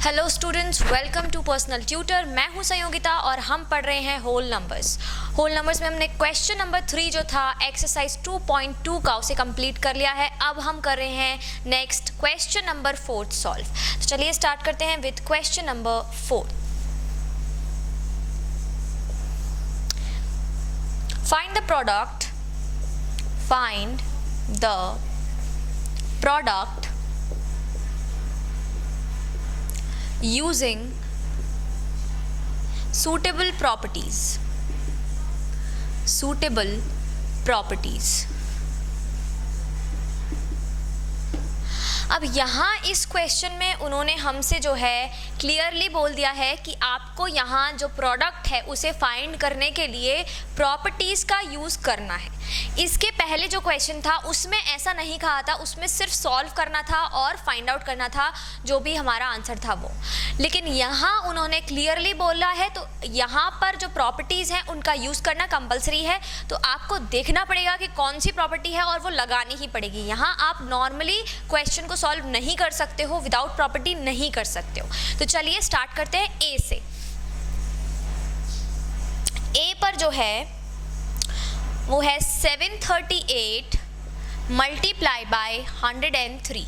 Hello students, welcome to personal tutor. मैं हूं संयोगिता और हम पढ़ रहे हैं होल नंबर्स। होल नंबर्स में हमने क्वेश्चन नंबर 3 जो था एक्सरसाइज 2.2 का उसे कंप्लीट कर लिया है। अब हम कर रहे हैं नेक्स्ट क्वेश्चन नंबर 4 सॉल्व। तो चलिए स्टार्ट करते हैं with question number 4। Find the product using suitable properties। अब यहाँ इस क्वेश्चन में उन्होंने हमसे जो है क्लियरली बोल दिया है कि आपको यहाँ जो प्रोडक्ट है उसे फाइंड करने के लिए प्रॉपर्टीज़ का यूज़ करना है। इसके पहले जो क्वेश्चन था उसमें ऐसा नहीं कहा था, उसमें सिर्फ सॉल्व करना था और फाइंड आउट करना था जो भी हमारा आंसर था वो। लेकिन यहाँ उन्होंने क्लियरली बोला है तो यहाँ पर जो प्रॉपर्टीज़ हैं उनका यूज़ करना कंपलसरी है। तो आपको देखना पड़ेगा कि कौन सी प्रॉपर्टी है और वो लगानी ही पड़ेगी। यहाँ आप नॉर्मली क्वेश्चन को सॉल्व नहीं कर सकते हो, विदाउट प्रॉपर्टी नहीं कर सकते हो। तो चलिए स्टार्ट करते हैं ए से। ए पर जो है वो है 738 मल्टीप्लाई बाय 103।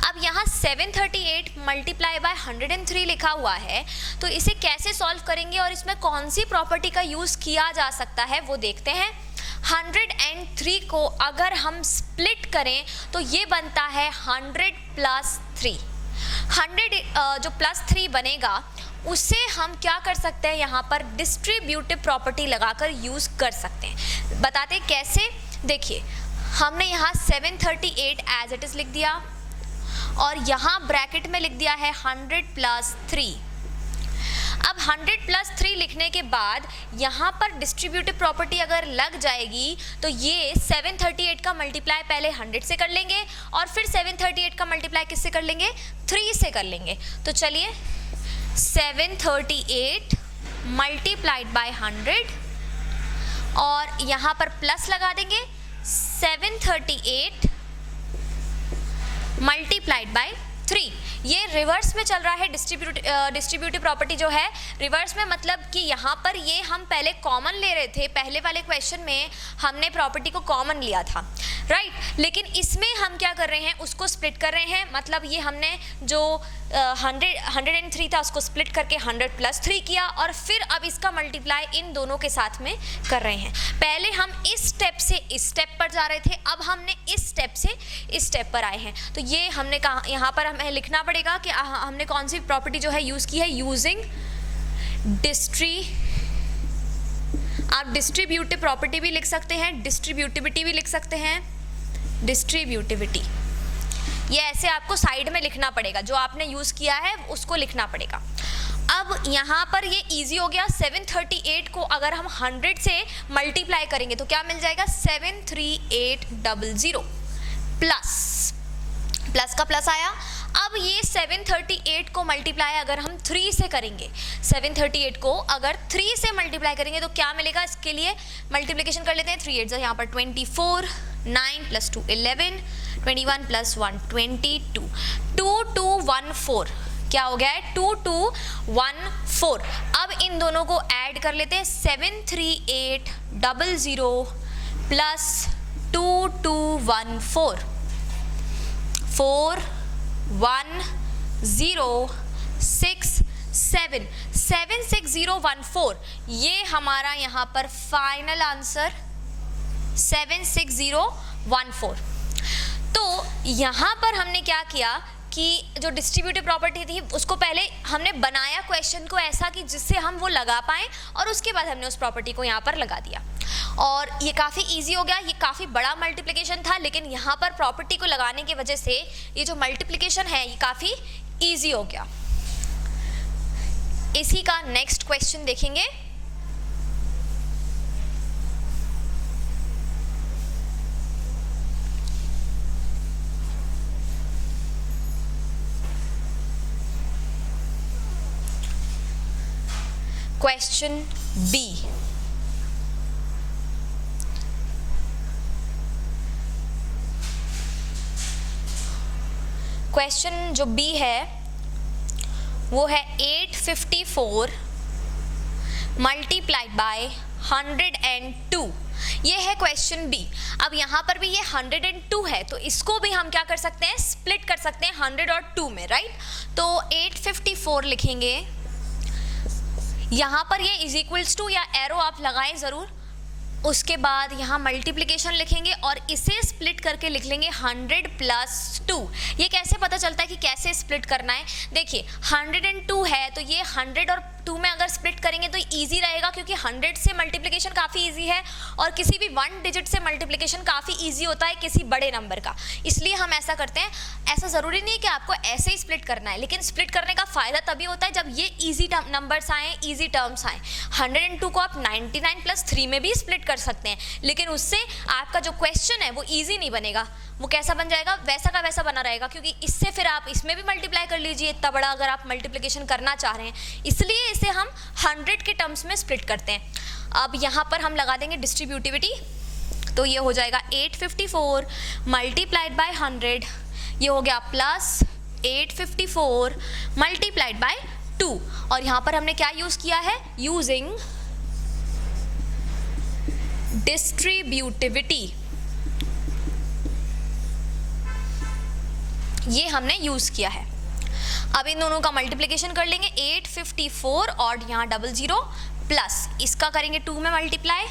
अब यहाँ 738 मल्टीप्लाई बाय 103 लिखा हुआ है, तो इसे कैसे सॉल्व करेंगे और इसमें कौन सी प्रॉपर्टी का यूज़ किया जा सकता है वो देखते हैं। 103 को अगर हम स्प्लिट करें तो ये बनता है 100 प्लस 3। 100 जो प्लस 3 बनेगा उसे हम क्या कर सकते हैं, यहाँ पर डिस्ट्रीब्यूटिव प्रॉपर्टी लगाकर यूज़ कर सकते हैं। बताते कैसे, देखिए हमने यहाँ 738 एज इट इज़ लिख दिया और यहाँ ब्रैकेट में लिख दिया है 100 प्लस 3। अब 100 प्लस 3 लिखने के बाद यहाँ पर डिस्ट्रीब्यूटिव प्रॉपर्टी अगर लग जाएगी तो ये 738 का मल्टीप्लाई पहले 100 से कर लेंगे और फिर 738 का मल्टीप्लाई किससे कर लेंगे, 3 से कर लेंगे। तो चलिए 738 मल्टीप्लाइड बाय 100 और यहाँ पर प्लस लगा देंगे 738 मल्टीप्लाइड बाय 3। ये रिवर्स में चल रहा है। डिस्ट्रीब्यूटिव प्रॉपर्टी जो है रिवर्स में, मतलब कि यहाँ पर ये हम पहले कॉमन ले रहे थे, पहले वाले क्वेश्चन में हमने प्रॉपर्टी को कॉमन लिया था, राइट। लेकिन इसमें हम क्या कर रहे हैं, उसको स्प्लिट कर रहे हैं। मतलब ये हमने जो 103 था उसको स्प्लिट करके 100 प्लस 3 किया और फिर अब इसका मल्टीप्लाई इन दोनों के साथ में कर रहे हैं। पहले हम इस स्टेप से इस स्टेप पर जा रहे थे, अब हमने इस स्टेप से इस स्टेप पर आए हैं। तो ये हमने कहा, यहाँ पर हमें लिखना पड़ेगा कि हमने कौन सी प्रॉपर्टी जो है यूज़ की है, यूजिंग आप डिस्ट्रीब्यूटिव प्रॉपर्टी भी लिख सकते हैं, डिस्ट्रीब्यूटिविटी भी लिख सकते हैं, डिस्ट्रीब्यूटिविटी। ये ऐसे आपको साइड में लिखना पड़ेगा, जो आपने यूज़ किया है उसको लिखना पड़ेगा। अब यहाँ पर ये इजी हो गया। 738 को अगर हम 100 से मल्टीप्लाई करेंगे तो क्या मिल जाएगा, 73800 प्लस का प्लस आया। अब ये 738 को मल्टीप्लाई अगर हम 3 से करेंगे, 738 को अगर 3 से मल्टीप्लाई करेंगे तो क्या मिलेगा, इसके लिए मल्टीप्लिकेशन कर लेते हैं। 3 8 यहाँ पर 24, 9 प्लस 2 11, 21 प्लस 1 22, 2214 क्या हो गया है, 2214। अब इन दोनों को ऐड कर लेते हैं, 73800 प्लस 2214 76014। ये हमारा यहाँ पर फाइनल आंसर 76014। तो यहाँ पर हमने क्या किया कि जो डिस्ट्रीब्यूटिव प्रॉपर्टी थी उसको पहले हमने बनाया क्वेश्चन को ऐसा कि जिससे हम वो लगा पाएँ और उसके बाद हमने उस प्रॉपर्टी को यहाँ पर लगा दिया और ये काफ़ी इजी हो गया। ये काफ़ी बड़ा मल्टीप्लिकेशन था, लेकिन यहाँ पर प्रॉपर्टी को लगाने की वजह से ये जो मल्टीप्लिकेशन है ये काफ़ी इजी हो गया। इसी का नेक्स्ट क्वेश्चन देखेंगे। Question B. क्वेश्चन जो बी है वो है 854 मल्टीप्लाइड बाय 102। ये है क्वेश्चन बी। अब यहाँ पर भी ये 102 है, तो इसको भी हम क्या कर सकते हैं, स्प्लिट कर सकते हैं 100 और 2 में, राइट। तो 854 लिखेंगे, यहाँ पर ये इज इक्वल्स टू या एरो आप लगाएं ज़रूर, उसके बाद यहाँ मल्टीप्लिकेशन लिखेंगे और इसे स्प्लिट करके लिख लेंगे 100 प्लस 2। ये कैसे पता चलता है कि कैसे स्प्लिट करना है, देखिए 102 है तो ये 100 और 2 में अगर स्प्लिट करेंगे तो इजी रहेगा, क्योंकि 100 से मल्टीप्लिकेशन काफ़ी इजी है और किसी भी 1 डिजिट से मल्टीप्लिकेशन काफ़ी इजी होता है किसी बड़े नंबर का, इसलिए हम ऐसा करते हैं। ऐसा ज़रूरी नहीं है कि आपको ऐसे ही स्प्लिट करना है, लेकिन स्प्लिट करने का फ़ायदा तभी होता है जब ये ईजी नंबर्स आएँ, ईजी टर्म्स आएँ। 102 को आप 99 प्लस 3 में भी स्प्लिट कर सकते हैं, लेकिन उससे आपका जो क्वेश्चन है वो ईजी नहीं बनेगा, वो कैसा बन जाएगा, वैसा का वैसा बना रहेगा, क्योंकि इससे फिर आप इसमें भी मल्टीप्लाई कर लीजिए इतना बड़ा अगर आप मल्टीप्लिकेशन करना चाह रहे हैं, इसलिए इसे हम 100 के टर्म्स में स्प्लिट करते हैं। अब यहाँ पर हम लगा देंगे डिस्ट्रीब्यूटिविटी, तो ये हो जाएगा 854 मल्टीप्लाइड बाय 100, ये हो गया प्लस 854 मल्टीप्लाइड बाय 2, और यहाँ पर हमने क्या यूज़ किया है, यूजिंग डिस्ट्रीब्यूटिविटी, ये हमने यूज़ किया है। अब इन दोनों का मल्टीप्लिकेशन कर लेंगे, 854 और यहाँ 00 प्लस इसका करेंगे 2 में मल्टीप्लाई,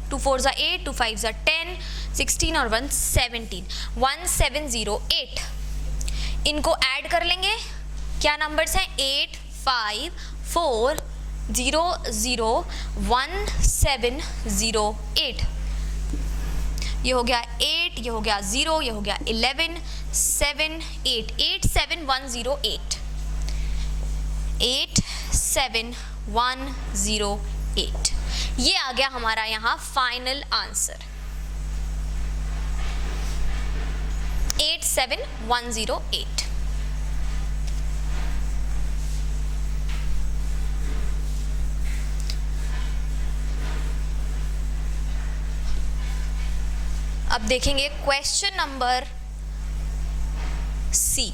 2 4 ज़ा 8, 2 5 ज़ा 10, 16 और 1 17, 1708। इनको ऐड कर लेंगे, क्या नंबर्स हैं, 8 5 4 0 0 1 7 0 8, ये हो गया 8, ये हो गया 0, ये हो गया 11 7 8 8 7 1 0 8 8 7 1 0 8, ये आ गया हमारा यहाँ फाइनल आंसर 87108। अब देखेंगे क्वेश्चन नंबर सी।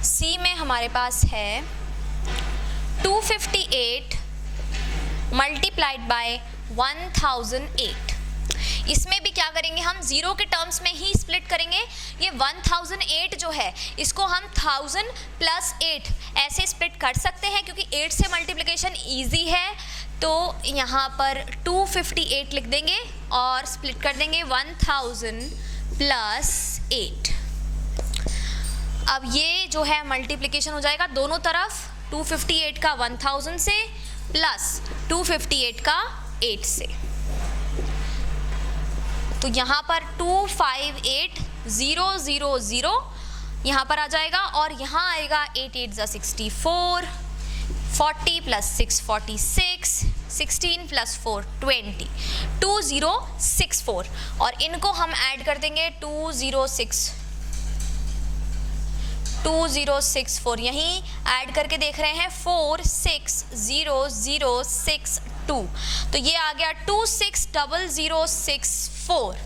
सी में हमारे पास है 258 मल्टीप्लाइड बाय 1008। इसमें भी क्या करेंगे, हम जीरो के टर्म्स में ही स्प्लिट करेंगे। ये 1008 जो है इसको हम 1000 प्लस 8 ऐसे स्प्लिट कर सकते हैं, क्योंकि 8 से मल्टीप्लिकेशन इजी है। तो यहाँ पर 258 लिख देंगे और स्प्लिट कर देंगे 1000 प्लस 8। अब ये जो है मल्टीप्लिकेशन हो जाएगा दोनों तरफ, 258 का 1000 से प्लस 258 का 8 से। तो यहाँ पर 258000 यहाँ पर आ जाएगा और यहाँ आएगा 8 8 ज़ा 64, 40 प्लस 6 46, 16 प्लस 4 20, 2064, और इनको हम ऐड कर देंगे 2064, यहीं ऐड करके देख रहे हैं 460062, तो ये आ गया 260064,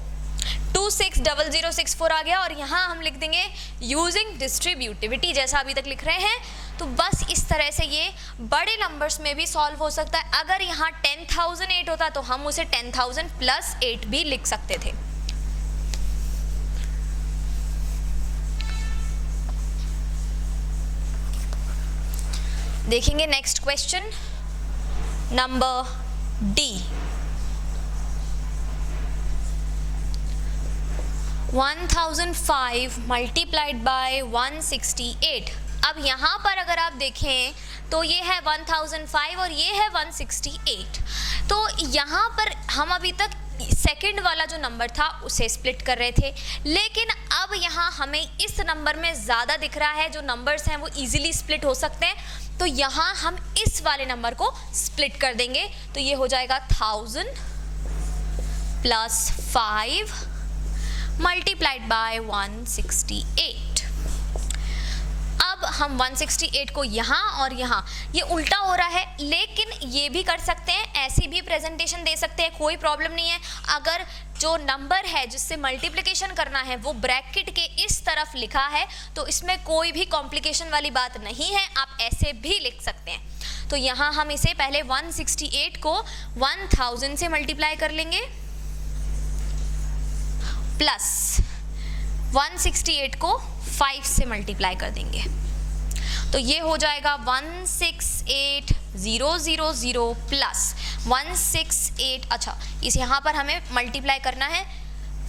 260064 आ गया। और यहाँ हम लिख देंगे यूजिंग डिस्ट्रीब्यूटिविटी, जैसा अभी तक लिख रहे हैं। तो बस इस तरह से ये बड़े नंबर्स में भी सॉल्व हो सकता है। अगर यहाँ 10008 होता तो हम उसे 10000 प्लस 8 भी लिख सकते थे। देखेंगे next question number D. 1005 multiplied by 168। अब यहाँ पर अगर आप देखें तो ये है 1005 और ये है 168। तो यहाँ पर हम अभी तक सेकंड वाला जो नंबर था उसे स्प्लिट कर रहे थे, लेकिन अब यहाँ हमें इस नंबर में ज़्यादा दिख रहा है, जो नंबर्स हैं वो इजीली स्प्लिट हो सकते हैं। तो यहाँ हम इस वाले नंबर को स्प्लिट कर देंगे, तो ये हो जाएगा 1000 प्लस 5 मल्टीप्लाइड बाय 168। अब हम 168 को यहाँ और यहाँ, ये उल्टा हो रहा है, लेकिन ये भी कर सकते हैं, ऐसी भी प्रेजेंटेशन दे सकते हैं, कोई प्रॉब्लम नहीं है। अगर जो नंबर है जिससे मल्टीप्लिकेशन करना है वो ब्रैकेट के इस तरफ लिखा है, तो इसमें कोई भी कॉम्प्लिकेशन वाली बात नहीं है, आप ऐसे भी लिख सकते हैं। तो यहाँ हम इसे पहले 168 को 1000 से मल्टीप्लाई कर लेंगे प्लस 168 को 5 से मल्टीप्लाई कर देंगे, तो ये हो जाएगा 168,000 प्लस 168। अच्छा, इस यहाँ पर हमें मल्टीप्लाई करना है,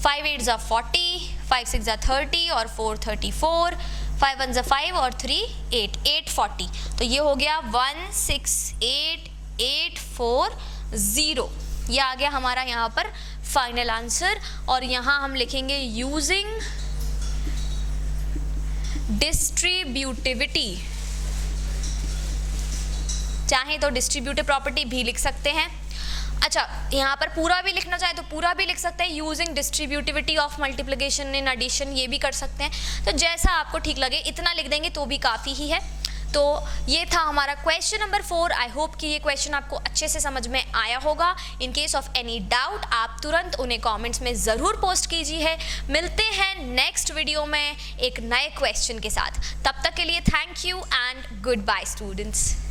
5 8 ज़ा 40, 5 6 ज़ा 30 और 4 34, 5 1 ज़ा 5 और 3 8, 840। तो ये हो गया 168,840। ये आ गया हमारा यहाँ पर फाइनल आंसर। और यहाँ हम लिखेंगे यूजिंग डिस्ट्रीब्यूटिविटी, चाहे तो डिस्ट्रीब्यूटिव प्रॉपर्टी भी लिख सकते हैं। अच्छा, यहाँ पर पूरा भी लिखना चाहे तो पूरा भी लिख सकते हैं, using distributivity of multiplication in addition, ये भी कर सकते हैं। तो जैसा आपको ठीक लगे इतना लिख देंगे तो भी काफ़ी ही है। तो ये था हमारा क्वेश्चन नंबर 4। आई होप कि ये क्वेश्चन आपको अच्छे से समझ में आया होगा। In case of any doubt आप तुरंत उन्हें कमेंट्स में ज़रूर पोस्ट कीजिए। मिलते हैं नेक्स्ट वीडियो में एक नए क्वेश्चन के साथ। तब तक के लिए thank you and good bye students.